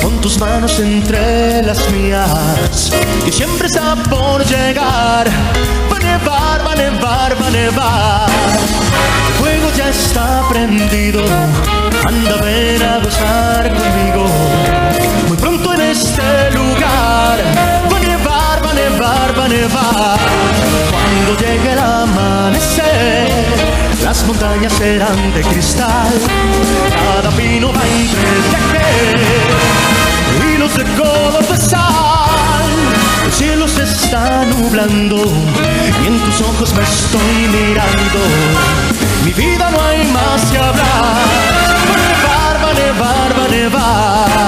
con tus manos entre las mías, y siempre está por llegar. Va a nevar, va a nevar, va a nevar. El fuego ya está prendido, anda, ven a gozar conmigo. Muy pronto en este lugar va a nevar, va a nevar, va a nevar. Cuando llegue el amanecer, las montañas serán de cristal, cada pino va a entretejer hilos de color de sal. El cielo se está nublando y en tus ojos me estoy mirando. Mi vida no hay más que hablar. Va a nevar, va a nevar, va a nevar.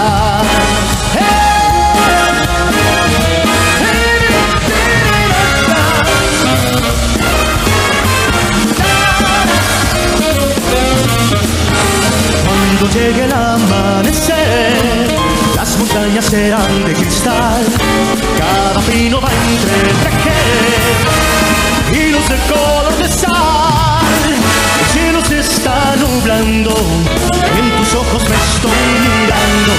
Cuando llegue el amanecer, las montañas serán de cristal, cada pino va a entretejer hilos de color de sal. El cielo se está nublando y en tus ojos me estoy mirando.